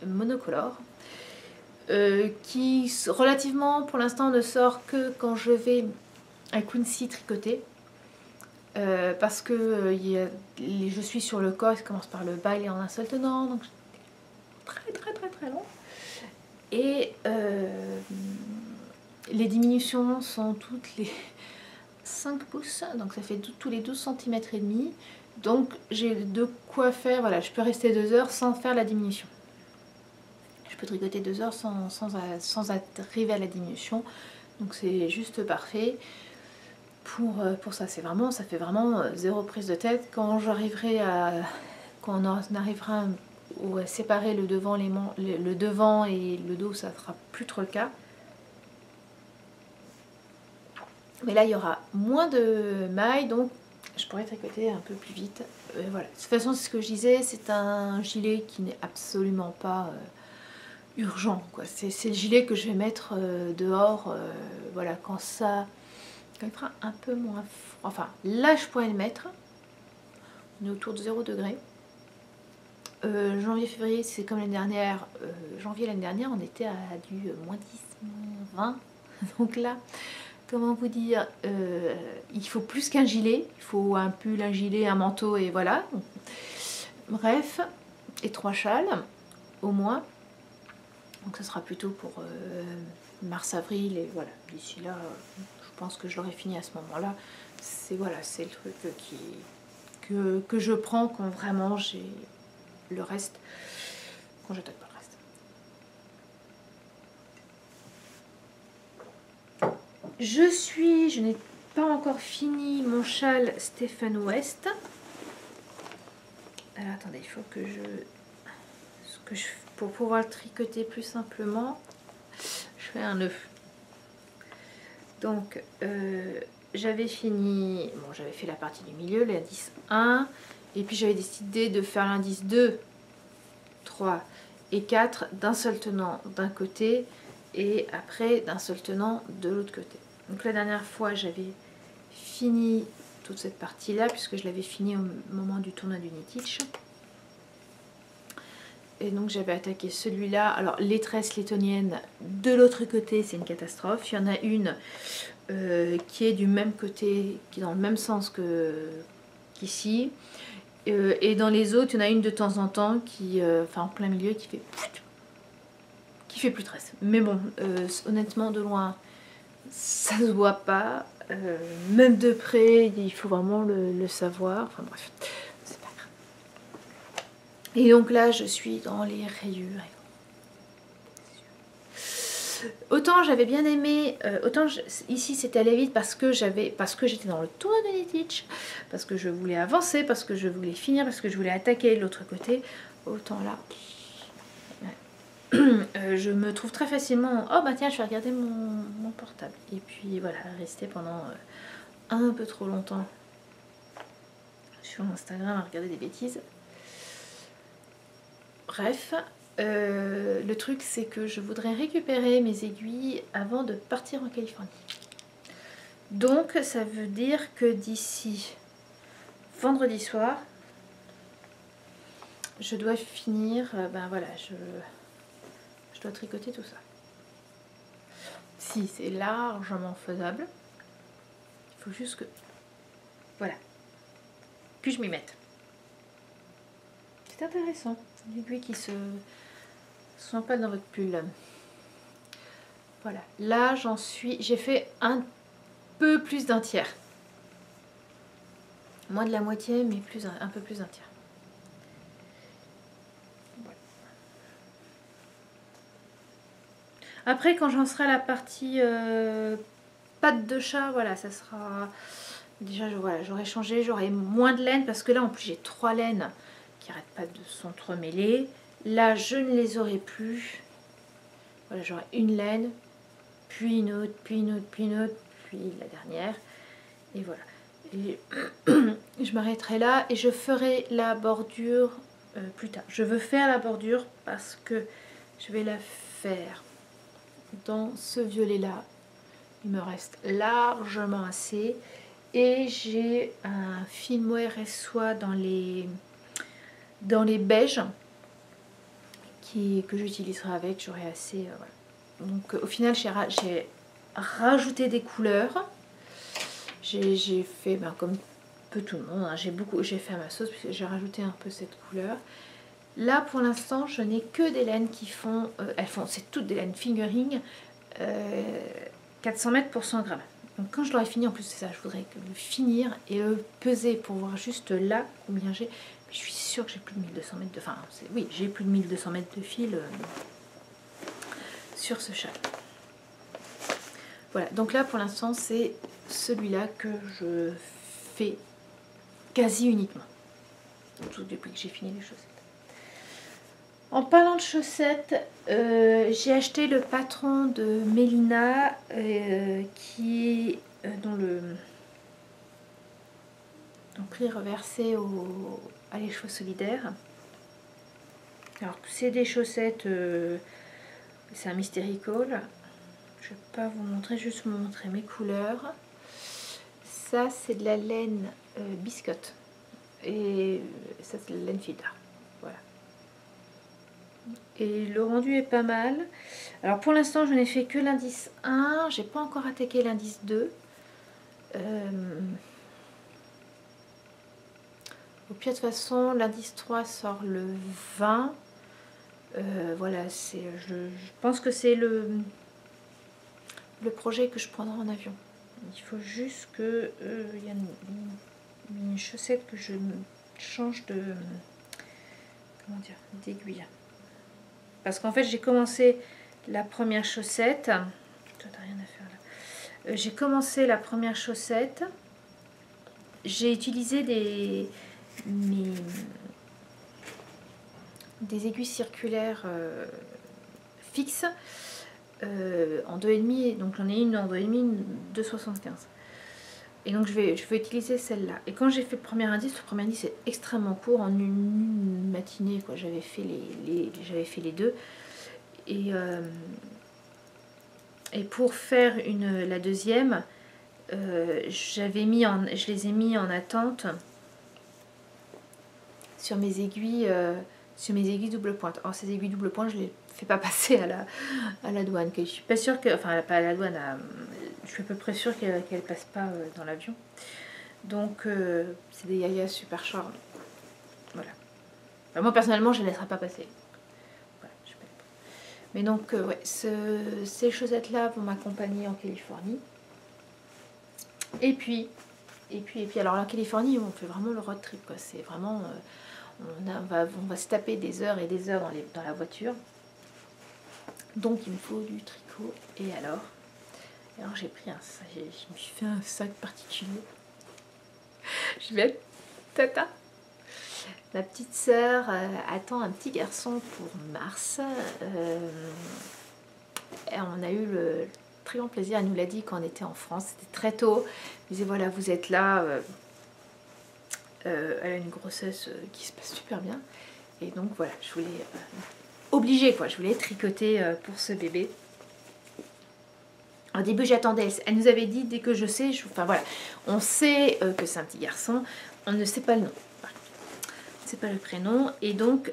S1: monocolore. Qui relativement pour l'instant ne sort que quand je vais à Quincy tricoter. Parce que je suis sur le corps, ça commence par le bas, il est en un seul tenant, donc très long. Et les diminutions sont toutes les 5 pouces, donc ça fait tous les 12 cm et demi. Donc j'ai de quoi faire, voilà, je peux rester 2 heures sans faire la diminution. Je peux tricoter 2 heures sans arriver à la diminution, donc c'est juste parfait. Pour ça, ça fait vraiment zéro prise de tête. Quand on arrivera à séparer le devant, le devant et le dos, ça ne sera plus trop le cas. Mais là, il y aura moins de mailles, donc je pourrais tricoter un peu plus vite. Voilà. De toute façon, c'est ce que je disais, c'est un gilet qui n'est absolument pas urgent, quoi. C'est le gilet que je vais mettre dehors, voilà, quand il fera un peu moins froid. Enfin, là, je pourrais le mettre. On est autour de 0 degré. Janvier-février, c'est comme l'année dernière. Janvier l'année dernière, on était à du moins 10, moins 20. Donc là, comment vous dire, il faut plus qu'un gilet. Il faut un pull, un gilet, un manteau et voilà. Bref, et 3 châles au moins. Donc ça sera plutôt pour mars-avril et voilà. D'ici là, je pense que je l'aurai fini à ce moment-là. C'est voilà, c'est le truc que je prends quand vraiment j'ai le reste, quand j'attaque pas le reste. Je n'ai pas encore fini mon châle Stephen West. Alors attendez, il faut que pour pouvoir le tricoter plus simplement, je fais un nœud. Donc j'avais fini, bon j'avais fait la partie du milieu, l'indice 1, et puis j'avais décidé de faire l'indice 2, 3 et 4 d'un seul tenant d'un côté et après d'un seul tenant de l'autre côté. Donc la dernière fois j'avais fini toute cette partie là puisque je l'avais fini au moment du tournoi du Knit-Teach. Et donc j'avais attaqué celui-là. Alors les tresses lettoniennes de l'autre côté, c'est une catastrophe. Il y en a une qui est du même côté, qui est dans le même sens qu'ici. Et dans les autres, il y en a une de temps en temps qui, enfin en plein milieu, qui fait plus tresse. Mais bon, honnêtement, de loin, ça se voit pas. Même de près, il faut vraiment le savoir. Enfin bref. Et donc là, je suis dans les rayures. Autant j'avais bien aimé, ici c'était allé vite parce que j'étais dans le tour de Knit-Teach, parce que je voulais avancer, parce que je voulais finir, parce que je voulais attaquer de l'autre côté. Autant là, je me trouve très facilement. Oh bah tiens, je vais regarder mon portable. Et puis voilà, rester pendant un peu trop longtemps sur Instagram à regarder des bêtises. Bref, le truc c'est que je voudrais récupérer mes aiguilles avant de partir en Californie. Donc ça veut dire que d'ici vendredi soir, je dois finir, ben voilà, je dois tricoter tout ça. Si, c'est largement faisable. Il faut juste que... Voilà. Puis je m'y mette. C'est intéressant. L'aiguille qui se empale dans votre pull. Voilà. Là, j'en suis... J'ai fait un peu plus d'un tiers. Moins de la moitié, mais un peu plus d'un tiers. Voilà. Après, quand j'en serai à la partie pattes de chat, voilà, ça sera... Déjà, voilà, j'aurais changé, j'aurais moins de laine, parce que là, en plus, j'ai 3 laines qui n'arrêtent pas de s'entremêler. Là, je ne les aurai plus. Voilà, j'aurai une laine, puis une autre, puis une autre, puis une autre, puis la dernière. Et voilà. Et je m'arrêterai là et je ferai la bordure plus tard. Je veux faire la bordure parce que je vais la faire dans ce violet-là. Il me reste largement assez. Et j'ai un fil mohair et soie dans les beiges que j'utiliserai avec. J'aurai assez. Voilà. Donc au final, j'ai rajouté des couleurs. J'ai fait comme peu tout le monde, hein, j'ai fait à ma sauce puisque j'ai rajouté un peu cette couleur. Là pour l'instant je n'ai que des laines qui font, c'est toutes des laines fingering 400 mètres pour 100 grammes. Donc quand je l'aurai fini, en plus c'est ça, je voudrais le finir et le peser pour voir juste là combien j'ai. Je suis sûre que j'ai plus de 1200 mètres de... Enfin oui, j'ai plus de 1200 mètres de fil sur ce châle. Voilà, donc là pour l'instant c'est celui-là que je fais quasi uniquement. Tout depuis que j'ai fini les chaussettes. En parlant de chaussettes, j'ai acheté le patron de Mélina qui dont le prix est reversé à l'écheveau solidaire. Alors c'est des chaussettes, c'est un Mystery Call. Je ne vais pas vous montrer, juste vous montrer mes couleurs. Ça c'est de la laine biscotte et ça c'est de la laine Filda. Voilà. Et le rendu est pas mal. Alors pour l'instant je n'ai fait que l'indice 1, j'ai pas encore attaqué l'indice 2. Au pire de toute façon l'indice 3 sort le 20. Voilà, je pense que c'est le projet que je prendrai en avion. Il faut juste que il y a une chaussette que je change de d'aiguille. Parce qu'en fait j'ai commencé la première chaussette. Toi t'as rien à faire là. J'ai commencé la première chaussette. J'ai utilisé des aiguilles circulaires fixes en 2,5. Donc j'en ai une en 2,5, une 2,75. Et donc je vais utiliser celle-là. Et quand j'ai fait le premier indice est extrêmement court, en une matinée quoi. J'avais fait les deux. Et pour faire la deuxième, je les ai mis en attente sur mes aiguilles double pointe. Or ces aiguilles double pointe, je les fais pas passer à la douane. Je suis pas sûre que, enfin pas à la douane, je suis à peu près sûre qu'elle passe pas dans l'avion. Donc c'est des Yaya super short. Voilà. Enfin, moi personnellement, je ne les laisserai pas passer. Voilà, mais donc ouais, ces chaussettes là vont m'accompagner en Californie. Et puis alors en Californie, on fait vraiment le road trip quoi. C'est vraiment on va se taper des heures et des heures dans la voiture. Donc il me faut du tricot. Et alors j'ai pris je me suis fait un sac particulier. Je vais être tata. Ma petite sœur attend un petit garçon pour mars. On a eu le très grand plaisir, elle nous l'a dit quand on était en France, c'était très tôt. Elle disait voilà, vous êtes là. Elle a une grossesse qui se passe super bien. Et donc voilà, je voulais obligée quoi, je voulais tricoter pour ce bébé. Au début j'attendais, elle nous avait dit dès que je sais, enfin voilà, on sait que c'est un petit garçon, on ne sait pas le nom. Voilà. C'est pas le prénom. Et donc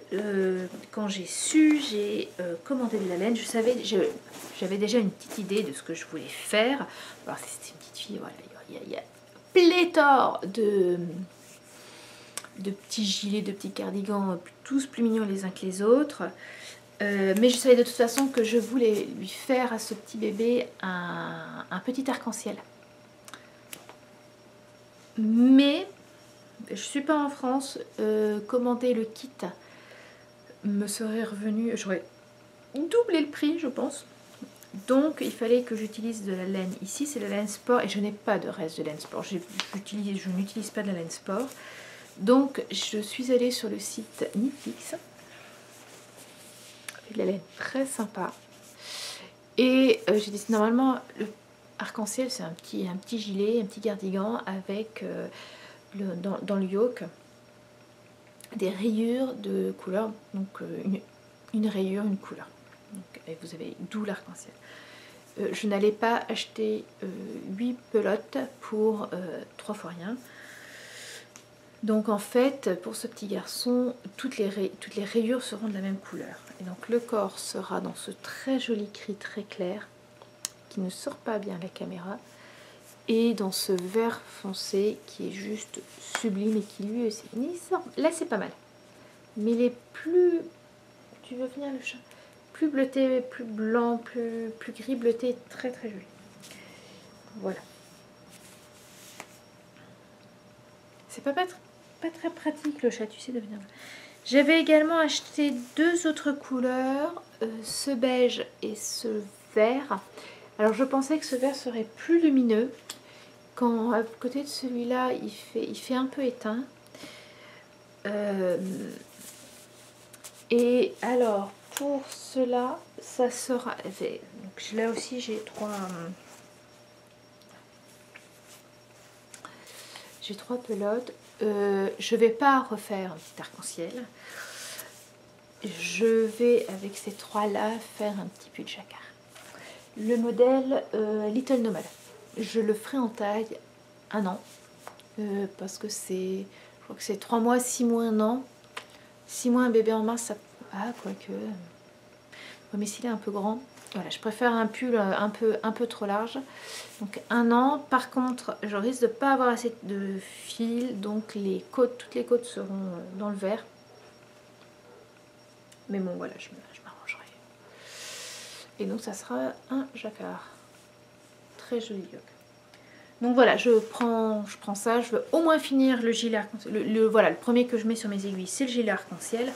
S1: quand j'ai su, j'ai commandé de la laine. J'avais déjà une petite idée de ce que je voulais faire. Alors c'était une petite fille, voilà, il y a pléthore de petits gilets, de petits cardigans, tous plus mignons les uns que les autres. Mais je savais de toute façon que je voulais lui faire à ce petit bébé un petit arc-en-ciel. Mais je ne suis pas en France, commander le kit me serait revenu, j'aurais doublé le prix je pense. Donc il fallait que j'utilise de la laine. Ici c'est la laine sport et je n'ai pas de reste de laine sport. Je n'utilise pas de la laine sport. Donc je suis allée sur le site Knitpicks. De la laine très sympa. Et j'ai dit normalement le arc-en-ciel c'est un petit gilet, un petit cardigan avec dans le yoke des rayures de couleur. Donc une rayure, une couleur. Donc, et vous avez d'où l'arc-en-ciel. Je n'allais pas acheter 8 pelotes pour 3 fois rien. Donc en fait, pour ce petit garçon, toutes les rayures seront de la même couleur. Et donc le corps sera dans ce très joli gris très clair, qui ne sort pas bien à la caméra, et dans ce vert foncé qui est juste sublime et qui lui aussi... Là c'est pas mal. Mais il est plus... Tu veux venir le chat? Plus bleuté, plus blanc, plus gris bleuté, très très joli. Voilà. C'est pas très pratique le chat, tu sais, de venir. J'avais également acheté 2 autres couleurs, ce beige et ce vert. Alors je pensais que ce vert serait plus lumineux. Quand à côté de celui-là, il fait un peu éteint. Et alors, pour cela, ça sera... Donc là aussi, j'ai 3 pelotes. Je vais pas refaire un petit arc-en-ciel. Je vais, avec ces 3-là, faire un petit pull jacquard. Le modèle Little Nomad. Je le ferai en taille 1 an. Parce que c'est... Je crois que c'est 3 mois, 6 mois, 1 an. 6 mois un bébé en mars, ça... Ah, quoique... Mais s'il est un peu grand... Voilà, je préfère un pull un peu trop large. Donc 1 an. Par contre, je risque de ne pas avoir assez de fil. Donc toutes les côtes seront dans le vert. Mais bon, voilà, je m'arrangerai. Et donc ça sera un jacquard. Très joli yoke. Donc voilà, je prends ça. Je veux au moins finir le gilet arc-en-ciel. Voilà, le premier que je mets sur mes aiguilles, c'est le gilet arc-en-ciel.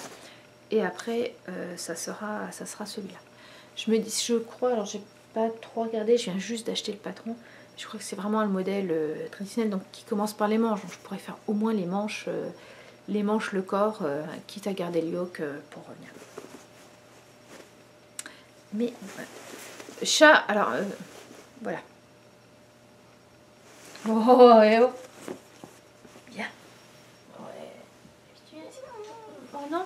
S1: Et après, ça sera celui-là. Je crois, alors j'ai pas trop regardé, je viens juste d'acheter le patron. Je crois que c'est vraiment le modèle traditionnel, donc qui commence par les manches. Donc je pourrais faire au moins les manches, le corps, quitte à garder le yoke pour revenir. Mais voilà. Chat, alors voilà. Oh, et oh. Bien. Ouais. Oh non.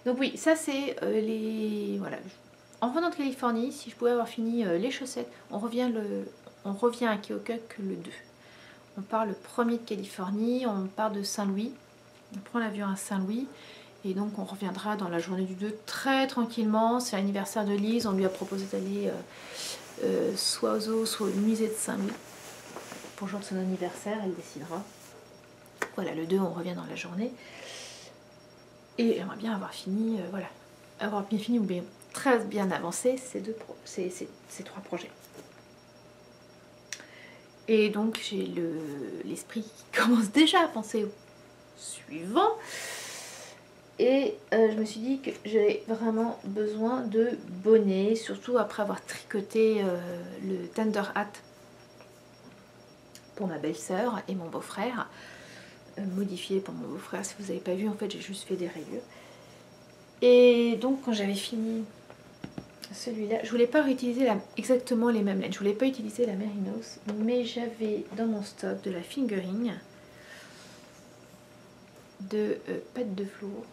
S1: Donc oui, ça c'est les... Voilà. En revenant de Californie, si je pouvais avoir fini les chaussettes, on revient à Keokuk le 2. On part le 1er de Californie, on part de Saint-Louis, on prend l'avion à Saint-Louis, et donc on reviendra dans la journée du 2 très tranquillement. C'est l'anniversaire de Lise, on lui a proposé d'aller soit au zoo, soit au musée de Saint-Louis pour le jour de son anniversaire, elle décidera. Voilà, le 2 on revient dans la journée. Et j'aimerais bien avoir fini, voilà, avoir bien fini ou bien très bien avancé ces 3 projets. Et donc j'ai l'esprit qui commence déjà à penser au suivant. Et je me suis dit que j'avais vraiment besoin de bonnets, surtout après avoir tricoté le Tender Hat pour ma belle-sœur et mon beau-frère. Modifié pour mon beau-frère, si vous n'avez pas vu, en fait j'ai juste fait des rayures. Et donc quand j'avais fini celui-là, je voulais pas réutiliser exactement les mêmes laines, je voulais pas utiliser la Mérinos, mais j'avais dans mon stock de la fingering de pâte de velours,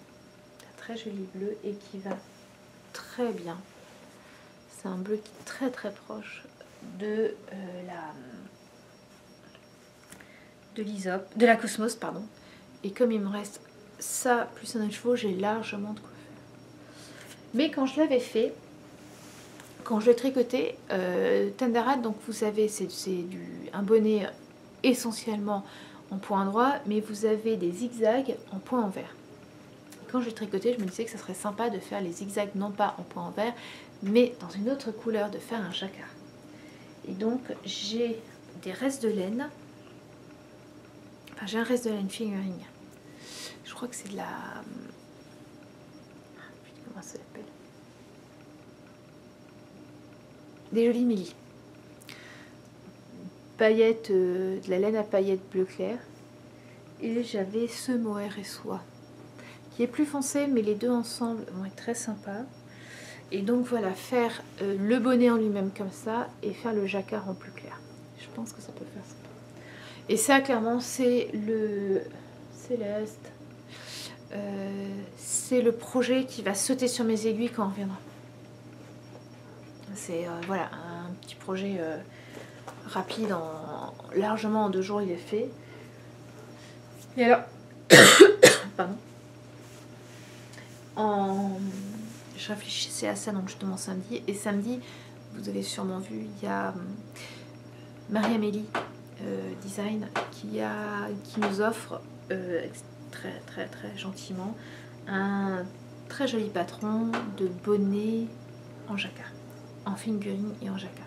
S1: un très joli bleu et qui va très bien. C'est un bleu qui est très très proche de la Cosmos, pardon. Et comme il me reste ça plus un autre chevaux, j'ai largement de quoi faire. Mais quand je l'avais fait, quand je l'ai tricoté, Tender Hat, donc vous savez, c'est un bonnet essentiellement en point droit, mais vous avez des zigzags en point envers. Quand je l'ai tricoté, je me disais que ça serait sympa de faire les zigzags non pas en point envers, mais dans une autre couleur, de faire un jacquard. Et donc j'ai des restes de laine, enfin j'ai un reste de laine fingering. Je crois que c'est de la... Comment ça s'appelle? Des jolis millis. Paillettes, de la laine à paillettes bleu clair. Et j'avais ce mohair et soie, qui est plus foncé, mais les deux ensemble vont être très sympas. Et donc voilà, faire le bonnet en lui-même comme ça, et faire le jacquard en plus clair. Je pense que ça peut faire sympa. Et ça, clairement, c'est le Céleste. C'est le projet qui va sauter sur mes aiguilles quand on reviendra. C'est voilà, un petit projet rapide, largement en 2 jours il est fait. Et alors, pardon, je réfléchissais à ça donc justement samedi, et samedi, vous avez sûrement vu, il y a Marie-Amélie Design qui nous offre très très très gentiment un très joli patron de bonnet en jacquard, en fingering et en jacquard.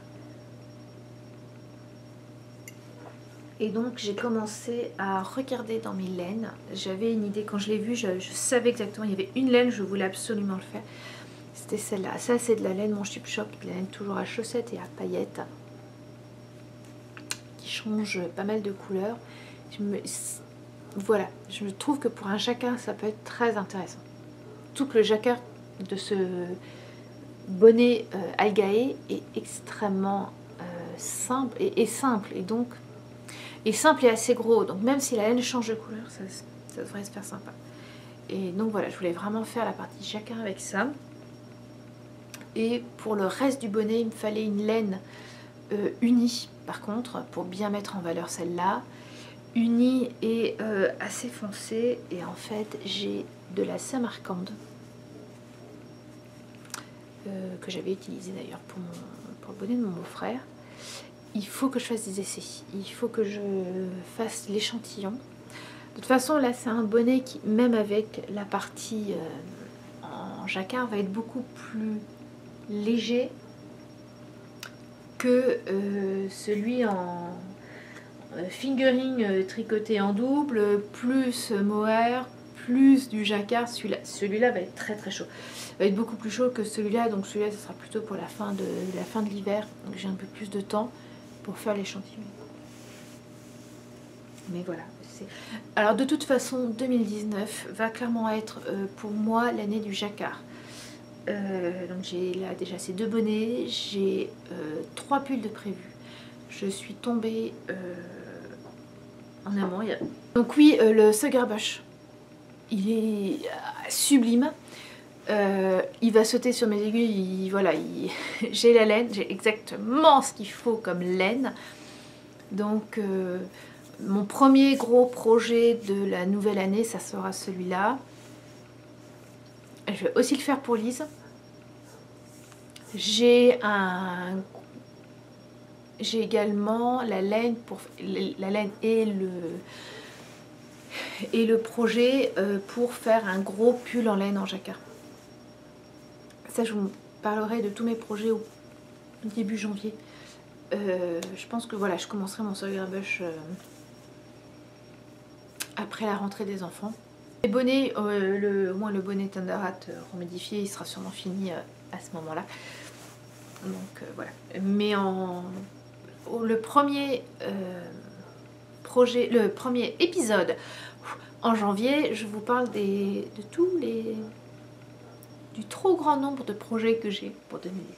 S1: Et donc j'ai commencé à regarder dans mes laines. J'avais une idée, quand je l'ai vue, je savais exactement, il y avait une laine, je voulais absolument le faire. C'était celle-là. Ça c'est de la laine Mon Chip Shop, de la laine toujours à chaussettes et à paillettes, qui change pas mal de couleurs. Voilà, je trouve que pour un jacquard ça peut être très intéressant. Tout que le jacquard de ce bonnet algae est extrêmement simple et simple, et donc simple et assez gros, donc même si la laine change de couleur, ça devrait se faire sympa. Et donc voilà, je voulais vraiment faire la partie jacquard avec ça. Et pour le reste du bonnet, il me fallait une laine unie, par contre, pour bien mettre en valeur celle-là. Unie et assez foncée. Et en fait, j'ai de la Samarcande, que j'avais utilisé d'ailleurs pour le bonnet de mon beau-frère. Il faut que je fasse des essais, il faut que je fasse l'échantillon. De toute façon, là, c'est un bonnet qui, même avec la partie en jacquard, va être beaucoup plus léger que celui en fingering tricoté en double, plus mohair, plus du jacquard. Celui-là va être très très chaud. Va être beaucoup plus chaud que celui-là, donc celui-là, ce sera plutôt pour la fin de l'hiver. Donc j'ai un peu plus de temps pour faire l'échantillon. Mais voilà. Alors de toute façon, 2019 va clairement être pour moi l'année du jacquard. Donc j'ai là déjà ces 2 bonnets, j'ai 3 pulls de prévus. Je suis tombée en amont. Donc oui, le Sugar Bush, il est sublime. Il va sauter sur mes aiguilles, voilà, j'ai la laine, j'ai exactement ce qu'il faut comme laine. Donc mon premier gros projet de la nouvelle année, ça sera celui-là. Je vais aussi le faire pour Lise. J'ai également la laine et le projet pour faire un gros pull en laine en jacquard. Ça, je vous parlerai de tous mes projets au début janvier. Je pense que voilà, je commencerai mon Sugar Bush après la rentrée des enfants. Les bonnets, au moins le bonnet Tender Hat remédifié, il sera sûrement fini à ce moment-là. Donc voilà. Mais le premier projet, le premier épisode en janvier, je vous parle du trop grand nombre de projets que j'ai pour 2019.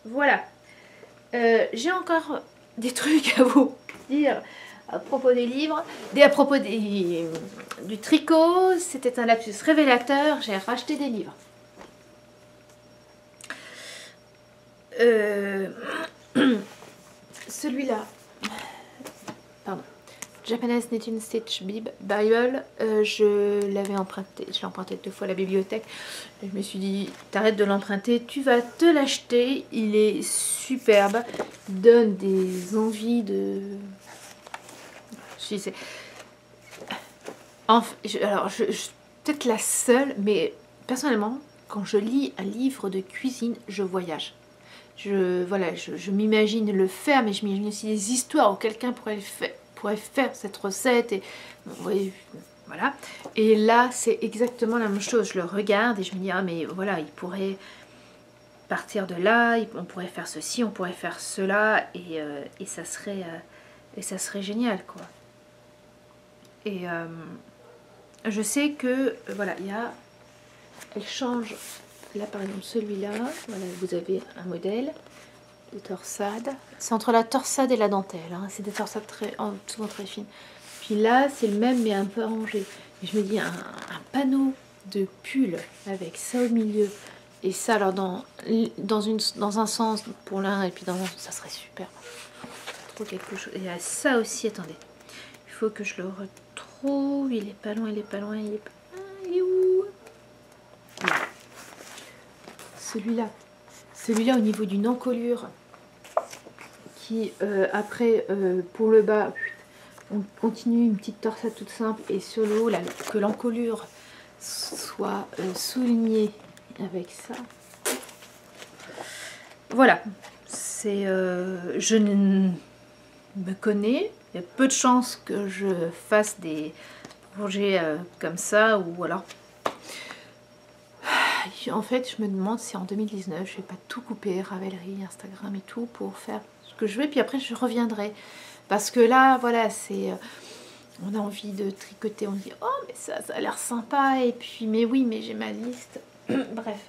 S1: Voilà. J'ai encore des trucs à vous dire à propos des livres, à propos du tricot. C'était un lapsus révélateur, j'ai racheté des livres. Celui-là, pardon, Japanese Knitting Stitch Bible. Je l'avais emprunté, je l'ai emprunté 2 fois à la bibliothèque. Et je me suis dit, t'arrêtes de l'emprunter, tu vas te l'acheter. Il est superbe, il donne des envies de... Je disais... Alors, peut-être la seule, mais personnellement, quand je lis un livre de cuisine, je voyage. Je m'imagine le faire, mais je m'imagine aussi des histoires où quelqu'un pourrait faire cette recette. Et, voilà. Et là, c'est exactement la même chose. Je le regarde et je me dis, ah mais voilà, il pourrait partir de là, on pourrait faire ceci, on pourrait faire cela, et ça serait génial, quoi. Et je sais que, voilà, elle change. Là, par exemple, celui-là, voilà, vous avez un modèle de torsade. C'est entre la torsade et la dentelle. Hein. C'est des torsades souvent très fines. Puis là, c'est le même, mais un peu arrangé. Et je me dis, un panneau de pull avec ça au milieu. Et ça, alors, dans un sens pour l'un, et puis dans l'autre, ça serait super. Trop quelque chose. Et il y a ça aussi, attendez. Il faut que je le retrouve. Il est pas loin, il est pas loin, il est pas... Ah, il est où? Voilà. Celui-là au niveau d'une encolure qui après pour le bas on continue une petite torsade toute simple et sur le haut là, que l'encolure soit soulignée avec ça. Voilà, c'est je me connais, il y a peu de chances que je fasse des projets comme ça, ou alors en fait, je me demande si en 2019, je vais pas tout couper, Ravelry, Instagram et tout, pour faire ce que je veux. Puis après, je reviendrai. Parce que là, voilà, c'est... on a envie de tricoter, on dit, oh, mais ça a l'air sympa. Et puis, mais oui, mais j'ai ma liste. Bref.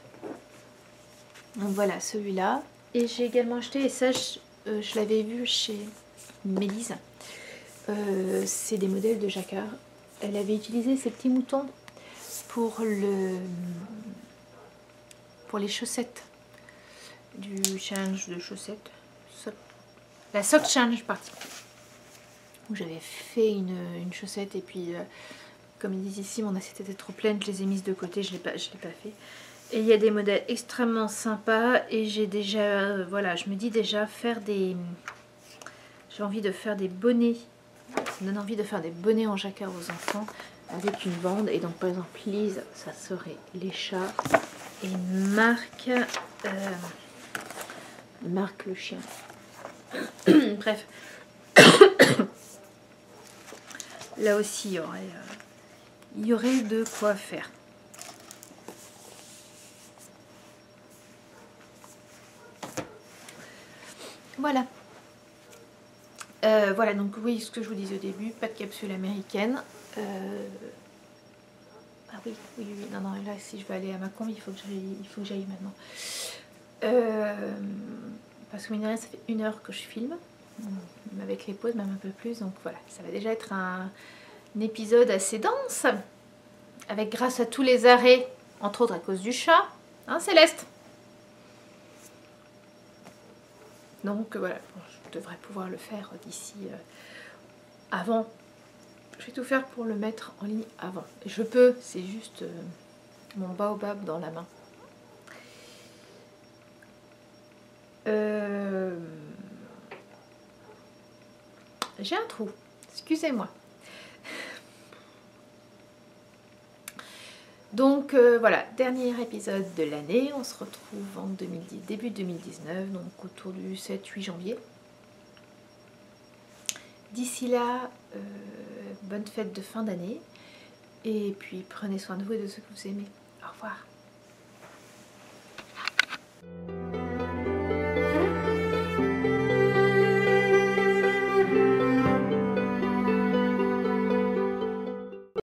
S1: Donc voilà, celui-là. Et j'ai également acheté, et ça, je l'avais vu chez Mélise. C'est des modèles de jacquard. Elle avait utilisé ces petits moutons pour les chaussettes du challenge de chaussettes, la sock challenge partie, où j'avais fait une chaussette et puis comme ils disent ici, mon assiette était trop pleine, je les ai mises de côté, je l'ai pas fait. Et il y a des modèles extrêmement sympas et j'ai déjà, voilà, je me dis déjà j'ai envie de faire des bonnets, ça me donne envie de faire des bonnets en jacquard aux enfants avec une bande. Et donc par exemple Lise, ça serait l'écharpe. Et Marc le chien. Bref. Là aussi, il y aurait de quoi faire. Voilà. Voilà, donc oui, ce que je vous disais au début, pas de capsule américaine. Ah oui, non, là, si je veux aller à Macomb, il faut que j'aille maintenant. Parce que mine de rien, ça fait 1 heure que je filme, avec les pauses, même un peu plus. Donc voilà, ça va déjà être un épisode assez dense, avec grâce à tous les arrêts, entre autres à cause du chat, hein Céleste? Donc voilà, je devrais pouvoir le faire d'ici avant. Je vais tout faire pour le mettre en ligne avant. Je peux, c'est juste mon baobab dans la main. J'ai un trou, excusez-moi. Donc voilà, dernier épisode de l'année. On se retrouve en début 2019, donc autour du 7-8 janvier. D'ici là, bonne fête de fin d'année. Et puis prenez soin de vous et de ceux que vous aimez. Au revoir.